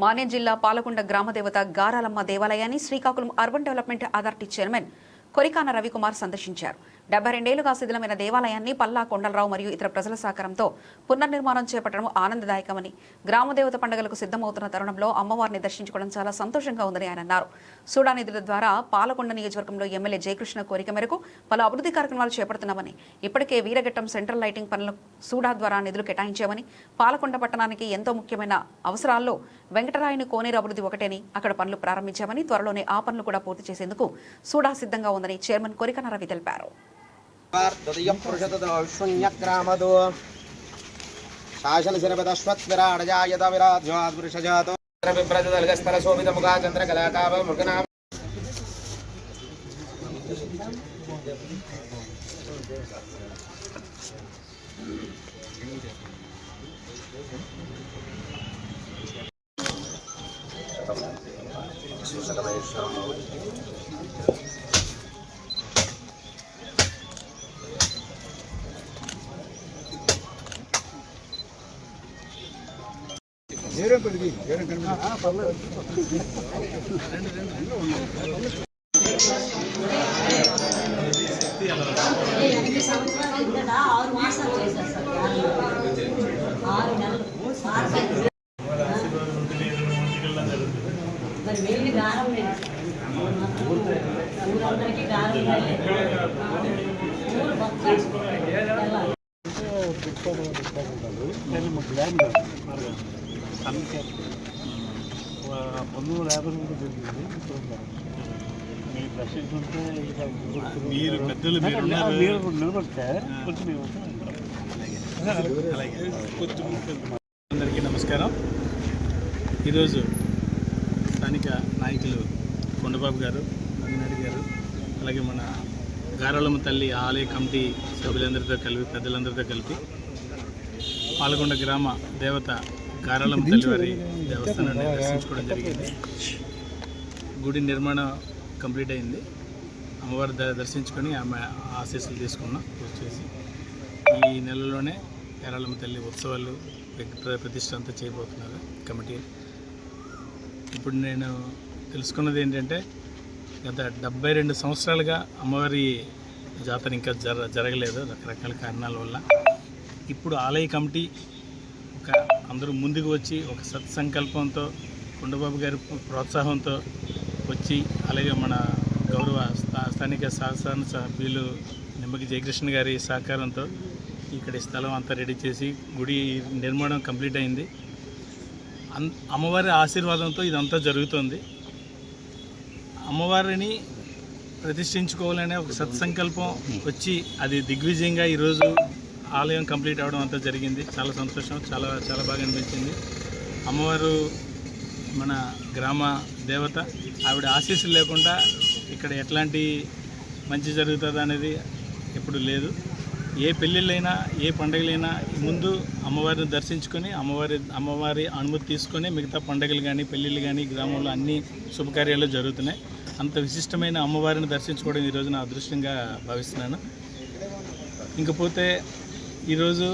మాన్యం జిల్లా పాలకొండ గ్రామదేవత గారాలమ్మ దేవాలయాన్ని Srikakulam urban development authority chairman Korikana Ravikumar సందర్శించారు. 72 ఏళ్లుగా శిథిలమైన దేవాలయాన్ని పల్లా కొండలరావు మరియు ఇతర ప్రజల సహకారంతో పునర్నిర్మాణం చేపట్టడం ఆనందదాయకమని, గ్రామదేవత పండుగలకు సిద్ధమవుతున్న తరుణంలో అమ్మవారిని దర్శించుకోవడం చాలా సంతోషంగా ఉందని ఆయన అన్నారు. సూడా నిధుల ద్వారా పాలకొండ నియోజకవర్గంలో ఎమ్మెల్యే జయకృష్ణ కోరిక మేరకు పలు అభివృద్ధి కార్యక్రమాలు చేపడుతున్నామని, ఇప్పటికే వీరఘట్టం సెంట్రల్ లైటింగ్ పనులు సూడా ద్వారా నిధులు కేటాయించామని, పాలకొండ పట్టణానికి ఎంతో ముఖ్యమైన అవసరాల్లో వెంకటరాయని కోనేరు అభివృద్ధి ఒకటేని అక్కడ పనులు ప్రారంభించామని, త్వరలోనే ఆ పనులు కూడా పూర్తి చేసేందుకు సూడా సిద్ధంగా ఉందని చైర్మన్ కొరికాన రవి తెలిపారు. అందరికీ నమస్కారం. ఈరోజు స్థానిక నాయకులు కొండబాబు గారు, అవినాడి గారు, అలాగే మన గారాలమ్మ తల్లి ఆలయ కమిటీ సభ్యులందరితో కలిపి పెద్దలందరితో కలిపి పాలకొండ గ్రామ దేవత గారాలమ్మ తల్లి వారి దేవస్థానాన్ని దర్శించుకోవడం జరిగింది. గుడి నిర్మాణం కంప్లీట్ అయింది. అమ్మవారి దర్శించుకొని ఆమె ఆశీస్సులు తీసుకున్నాం. వచ్చేసి ఈ నెలలోనే గారాలమ్మ తల్లి ఉత్సవాలు ప్రతిష్ట అంతా చేయబోతున్నారు కమిటీ. ఇప్పుడు నేను తెలుసుకున్నది ఏంటంటే, గత 72 సంవత్సరాలుగా అమ్మవారి జాతర ఇంకా జరగలేదు రకరకాల కారణాల వల్ల. ఇప్పుడు ఆలయ కమిటీ అందరూ ముందుకు వచ్చి ఒక సత్సంకల్పంతో, కొండబాబు గారి ప్రోత్సాహంతో వచ్చి, అలాగే మన గౌరవ స్థానిక శాసన సభ్యులు నిమ్మకి జయకృష్ణ గారి సహకారంతో ఇక్కడ స్థలం అంతా రెడీ చేసి గుడి నిర్మాణం కంప్లీట్ అయింది. అమ్మవారి ఆశీర్వాదంతో ఇదంతా జరుగుతుంది. అమ్మవారిని ప్రతిష్ఠించుకోవాలనే ఒక సత్సంకల్పం వచ్చి అది దిగ్విజయంగా ఈరోజు ఆలయం కంప్లీట్ అవ్వడం అంతా జరిగింది. చాలా సంతోషం, చాలా చాలా బాగా అనిపించింది. అమ్మవారు మన గ్రామ దేవత, ఆవిడ ఆశీస్సులు లేకుండా ఇక్కడ ఎట్లాంటి మంచి జరుగుతుంది అనేది ఎప్పుడు లేదు. ఏ పెళ్ళిళ్ళైనా ఏ పండుగలైనా ముందు అమ్మవారిని దర్శించుకొని అమ్మవారి అనుమతి తీసుకొని మిగతా పండుగలు కానీ పెళ్ళిళ్ళు కానీ గ్రామంలో అన్ని శుభకార్యాలు జరుగుతున్నాయి. అంత విశిష్టమైన అమ్మవారిని దర్శించుకోవడం ఈరోజు నా అదృష్టంగా భావిస్తున్నాను. ఇంకపోతే ఈరోజు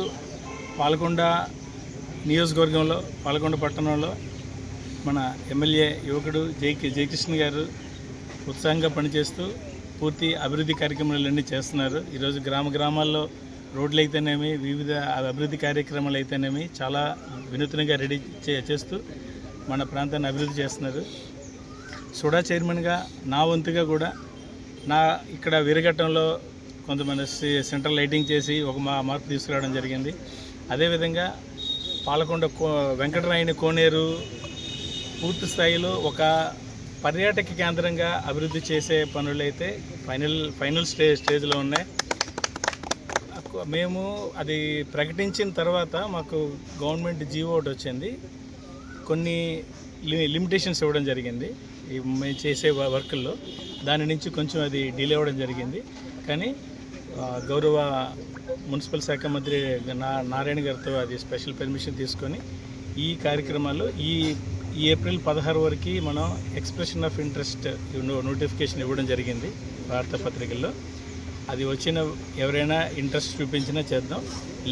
పాలకొండ నియోజకవర్గంలో, పాలకొండ పట్టణంలో మన ఎమ్మెల్యే యువకుడు జయకృష్ణ గారు ఉత్సాహంగా పనిచేస్తూ పూర్తి అభివృద్ధి కార్యక్రమాలన్నీ చేస్తున్నారు. ఈరోజు గ్రామాల్లో రోడ్లు అయితేనేమి, వివిధ అభివృద్ధి కార్యక్రమాలు అయితేనేమి చాలా వినూత్నంగా రెడీ చేస్తూ మన ప్రాంతాన్ని అభివృద్ధి చేస్తున్నారు. సూడా చైర్మన్గా నా వంతుగా కూడా ఇక్కడ వీరఘట్టంలో కొంతమంది సెంట్రల్ లైటింగ్ చేసి ఒక మార్పు తీసుకురావడం జరిగింది. అదేవిధంగా పాలకొండ వెంకటరాయని కోనేరు పూర్తి స్థాయిలో ఒక పర్యాటక కేంద్రంగా అభివృద్ధి చేసే పనులు అయితే ఫైనల్ స్టేజ్లో ఉన్నాయి. మేము అది ప్రకటించిన తర్వాత మాకు గవర్నమెంట్ జీవో ఒకటి వచ్చింది. కొన్ని లిమిటేషన్స్ ఇవ్వడం జరిగింది మేము చేసే వర్కుల్లో. దాని నుంచి కొంచెం అది డిలే అవ్వడం జరిగింది. కానీ గౌరవ మున్సిపల్ శాఖ మంత్రి నారాయణ గారితో అది స్పెషల్ పర్మిషన్ తీసుకొని ఈ కార్యక్రమాలు ఈ ఏప్రిల్ 16 వరకు మనం ఎక్స్ప్రెషన్ ఆఫ్ ఇంట్రెస్ట్ నోటిఫికేషన్ ఇవ్వడం జరిగింది వార్తాపత్రికల్లో. అది వచ్చిన ఎవరైనా ఇంట్రెస్ట్ చూపించినా చేద్దాం,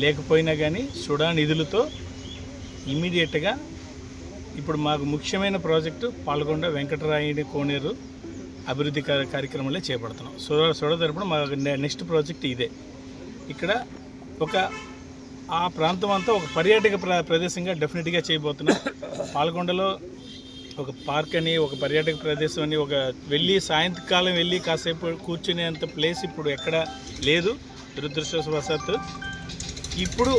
లేకపోయినా కానీ సూడా నిధులతో ఇమీడియట్గా ఇప్పుడు మాకు ముఖ్యమైన ప్రాజెక్టు పాల్గొండ వెంకటరాయుడి కోనేరు అభివృద్ధి కార్యక్రమాలే చేపడుతున్నాం. సోడ తరపున మా నెక్స్ట్ ప్రాజెక్ట్ ఇదే. ఇక్కడ ఆ ప్రాంతం అంతా ఒక పర్యాటక ప్రదేశంగా డెఫినెట్గా చేయబోతున్నాం. పాల్గొండలో ఒక పార్క్ అని, ఒక పర్యాటక ప్రదేశం అని, సాయంకాలం వెళ్ళి కాసేపు కూర్చునేంత ప్లేస్ ఇప్పుడు ఎక్కడ లేదు దురదృష్టవశాత్తు. ఇప్పుడు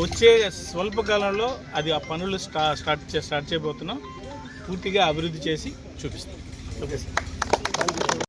వచ్చే స్వల్పకాలంలో ఆ పనులు స్టార్ట్ చేయబోతున్నాం. పూర్తిగా అభివృద్ధి చేసి చూపిస్తాం. Okay sir.